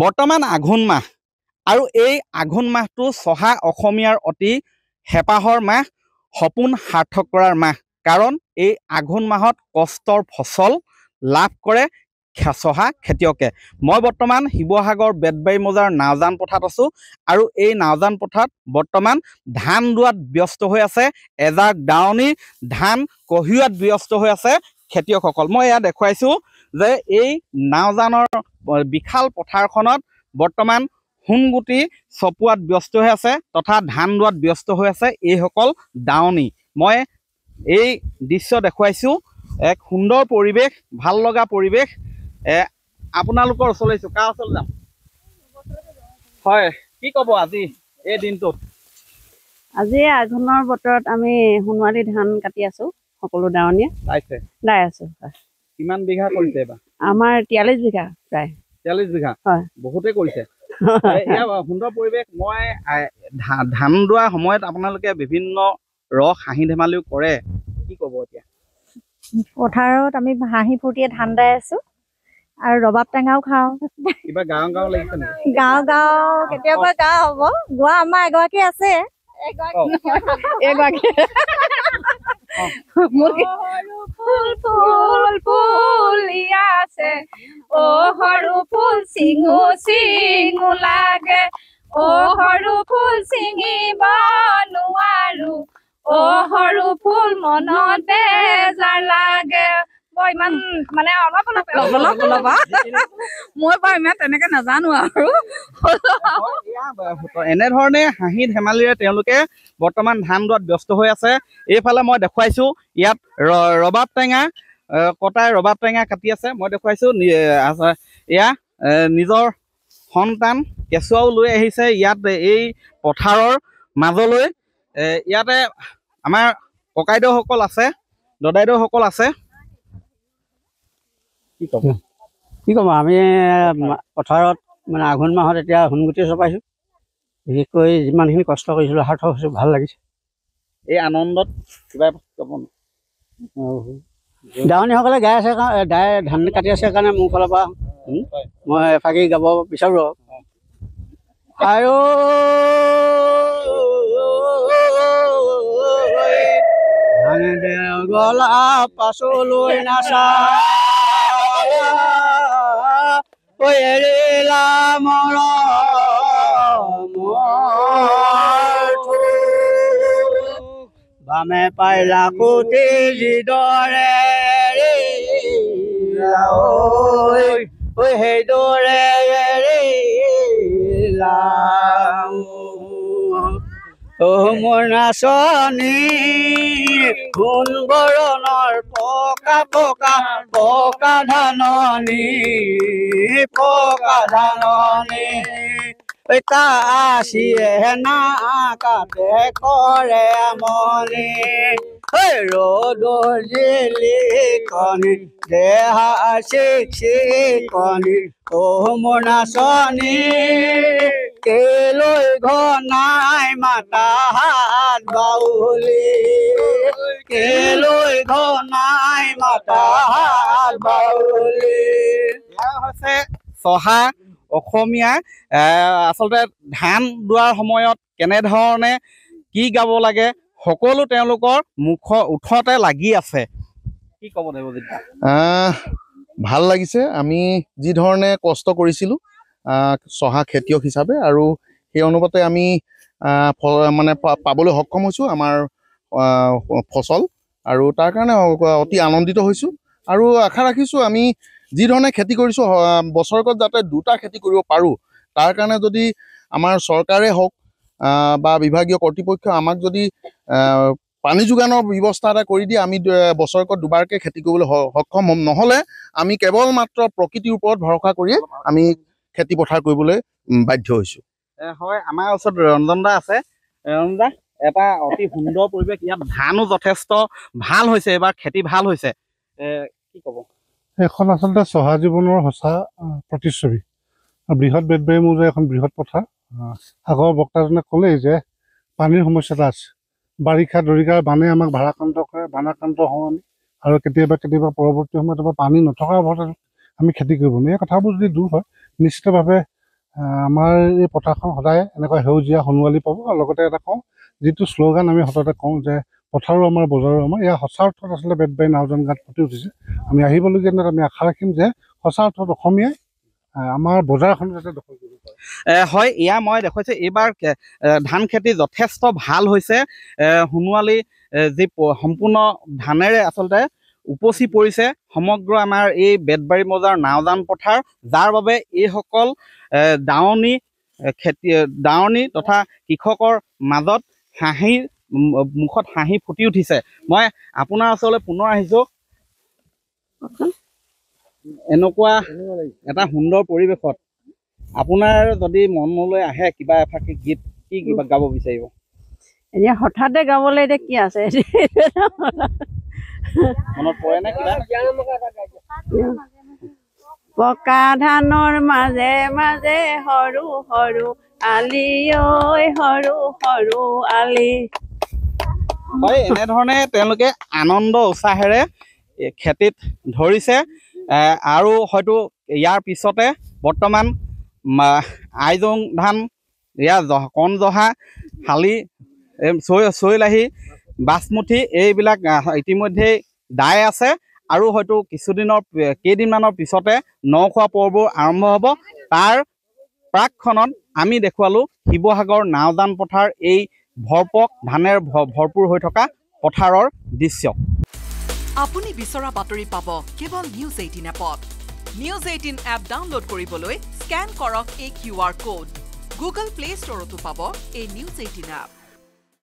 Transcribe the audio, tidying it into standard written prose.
বৰ্তমান আঘোণ মাহ আৰু এই আঘোণ মাহটো চহা অসমীয়াৰ অতি হেঁপাহৰ মাহ, সপোন সাৰ্থক কৰাৰ মাহ। কাৰণ এই আঘোণ মাহত কষ্টৰ ফচল লাভ কৰে চহা খেতিয়কে। মই বৰ্তমান শিৱসাগৰ বেতবাৰী মৌজাৰ নাওজান পথাৰত আছোঁ আৰু এই নাওজান পথাৰত বৰ্তমান ধান দোৱাত ব্যস্ত হৈ আছে, এজাক দাৱনী ধান কঢ়িওৱাত ব্যস্ত হৈ আছে খেতিয়কসকল। মই এয়া দেখুৱাইছোঁ যে এই নাওজানৰ বিশাল পথাৰখনত বৰ্তমান সোণগুটি চপোৱাত ব্যস্ত হৈ আছে তথা ধান দোৱাত ব্যস্ত হৈ আছে এইসকল দাৱনী। মই এই দৃশ্য দেখুৱাইছোঁ, এক সুন্দৰ পৰিৱেশ, ভাল লগা পৰিৱেশ। আপোনালোকৰ ওচৰলৈ আহিছোঁ, কাৰ ওচৰলৈ যাম? হয়, কি ক'ব আজি এই দিনটোত? আজি আঘোণৰ বতৰত আমি সোণোৱালী ধান কাটি আছো, সকলো দাৱনীয়ে দাই আছো। কিমান বিঘা কৰিছে এবাৰ? আমাৰ 43 বিঘা প্ৰায়। 43 বিঘা? হয়, বহুতে কৰিছে। এয়া সুন্দৰ পৰিৱেশ। মই ধান দোৱা সময়ত আপোনালোকে বিভিন্ন ৰস হাঁহি ধেমালিও কৰে, কি ক'ব এতিয়া? পথাৰত আমি হাঁহি ফূৰ্তিয়ে ধান দাই আছো আৰু ৰবাব টেঙাও খাওঁ। কিবা গাঁও গাঁও লাগিছে নেকি? গাঁও কেতিয়াবা গাঁও হ'ব, গোৱা আমাৰ এগৰাকী আছে। এগৰাকী অ সৰু ফুল চিঙু চিঙু লাগে, অ সৰু ফুল চিঙিব নোৱাৰো, অ সৰু ফুল মনতে যাৰ লাগে। মই ইমান মানে অলপ মই বাৰু ইমান তেনেকে নাজানো আৰু। এনেধৰণে হাঁহি ধেমালিৰে তেওঁলোকে বৰ্তমান ধান দোৱাত ব্যস্ত হৈ আছে। এইফালে মই দেখুৱাইছোঁ ইয়াত ৰবাব টেঙা কটাই ৰবাব টেঙা কাটি আছে। মই দেখুৱাইছোঁ এয়া নিজৰ সন্তান কেঁচুৱাও লৈ আহিছে ইয়াত এই পথাৰৰ মাজলৈ। ইয়াতে আমাৰ ককাইদেউসকল আছে, দদাইদেউসকল আছে। কি ক'ম আমি পথাৰত মানে আঘোণ মাহত এতিয়া সোণগুটি চপাইছোঁ। বিশেষকৈ যিমানখিনি কষ্ট কৰিছিলোঁ সাৰ্থক হৈছোঁ, ভাল লাগিছে। এই আনন্দত কিবা ক'ব? দাৱনীসকলে গাই আছে, ধান কাটি আছে কাৰণে মোৰ ফালৰ পৰা মই এফাকি গাব বিচাৰোঁ। আৰু ধানে গলা পাছলৈ নাচা এৰিলা বামে পাইলা কুটি যিদৰে সেইদৰে মোৰ নাচনী সোণ বৰণৰ পকা পকা পকা ধাননি, পকা ধাননি কাশিয়ে না কাটে কৰে আমনি, ৰ'দৰ জিলিকনি দেহা চিকচিকনি। মোৰ নাচনী কেলৈ ঘনাই মাতা হাত বাউলি, কেলৈ ঘনাই মাতা হাত বাউলি। এয়া হৈছে চহা অসমীয়া। আচলতে ধান দোৱাৰ সময়ত কেনেধৰণে কি গাব লাগে সকলো তেওঁলোকৰ ওঠতে লাগি আছে। কি ক'ব দেৱজিৎ? ভাল লাগিছে। আমি যি ধৰণে কষ্ট কৰিছিলোঁ চহা খেতিয়ক হিচাপে, আৰু সেই অনুপাতে আমি মানে পাবলৈ সক্ষম হৈছোঁ আমাৰ ফচল, আৰু তাৰ কাৰণে অতি আনন্দিত হৈছোঁ। আৰু আশা ৰাখিছোঁ আমি যি ধৰণে খেতি কৰিছোঁ বছৰেকত যাতে দুটা খেতি কৰিব পাৰোঁ। তাৰ কাৰণে যদি আমাৰ চৰকাৰে হওক বা বিভাগীয় কৰ্তৃপক্ষ আমাক যদি পানী যোগানৰ ব্যৱস্থা এটা কৰি দিয়ে, আমি বছৰেকত দুবাৰকৈ খেতি কৰিবলৈ সক্ষম হ'ম। নহ'লে আমি কেৱল মাত্ৰ প্ৰকৃতিৰ ওপৰত ভৰসা কৰিয়ে আমি খেতি পথাৰ কৰিবলৈ বাধ্য হৈছোঁ। হয়, আমাৰ ওচৰত ৰঞ্জন দা আছে। ৰঞ্জন দা, এটা অতি সুন্দৰ পৰিৱেশ, ইয়াত ধানো যথেষ্ট ভাল হৈছে, এইবাৰ খেতি ভাল হৈছে, কি ক'ব? এখন আচলতে চহা জীৱনৰ সঁচা প্ৰতিচ্ছবি। বৃহৎ বেতবাৰী মৌজাৰ এখন বৃহৎ পথাৰ। আগৰ বক্তাজনে ক'লেই যে পানীৰ সমস্যা এটা আছে। বাৰিষা দৰিকাৰ বানে আমাক ভাৰাক্ৰান্ত কৰে, বানাক্ৰান্ত হওঁ আমি, আৰু কেতিয়াবা পৰৱৰ্তী সময়ত পানী নথকাৰ অৱস্থাত আমি খেতি কৰিব নোৱাৰোঁ। এই কথাবোৰ যদি দূৰ হয় নিশ্চিতভাৱে আমাৰ এই পথাৰখন সদায় এনেকুৱা সেউজীয়া সোণোৱালী পাব। আৰু লগতে এটা কওঁ, যিটো শ্লোগান আমি সততে কওঁ যে পথাৰো আমাৰ বজাৰো আমাৰ, এয়া সঁচা অৰ্থত আচলতে বেতবাৰী নাওজান গাঁত ফুটি উঠিছে। আমি আহিবলগীয়া দিনত আমি আশা ৰাখিম যে সঁচা অৰ্থত অসমীয়াই আমাৰ বজাৰখন যাতে দখল কৰিব পাৰে। হয়, এয়া মই দেখুৱাইছোঁ এইবাৰ ধান খেতি যথেষ্ট ভাল হৈছে। সোণোৱালী যি সম্পূৰ্ণ ধানেৰে আচলতে উপচি পৰিছে সমগ্ৰ আমাৰ এই বেতবাৰী মৌজাৰ নাওজান পথাৰ, যাৰ বাবে এইসকল দাৱনী তথা কৃষকৰ মাজত মুখত হাঁহি ফুটি উঠিছে। মই আপোনাৰ ওচৰলৈ পুনৰ আহিছোঁ। এনেকুৱা এটা সুন্দৰ পৰিৱেশত আপোনাৰ যদি মনলৈ আহে কিবা এফাকি গীত, কি কিবা গাব বিচাৰিব? এতিয়া হঠাতে গাবলৈ এতিয়া কি আছে, মনত পৰে নে কিবা? পকা ধানৰ মাজে মাজে সৰু সৰু আলি ঐ সৰু সৰু আলি। হয়, এনেধৰণে তেওঁলোকে আনন্দ উৎসাহেৰে খেতিত ধৰিছে। আৰু হয়তো ইয়াৰ পিছতে বৰ্তমান আইজং ধান, কণ জহা, শালি, চৈলাহী, বাচমুঠি এইবিলাক ইতিমধ্যেই দাই আছে। আৰু হয়তো কেইদিনমানৰ পিছতে নখোৱা পৰ্ব আৰম্ভ হ'ব। তাৰ প্ৰাকখনত আমি দেখুৱালোঁ শিৱসাগৰ নাওজান পথাৰ, এই ধানেৰ ভৰপূৰ হৈ থকা পথাৰৰ দৃশ্য। আপুনি বিচৰা বাতৰি পাব কেৱল নিউজ 18 এপত। নিউজ 18 এপ ডাউনলোড কৰিবলৈ স্কেন কৰক এই QR কোড। গুগল প্লে ষ্টৰতো পাব এই নিউজ 18 এপ।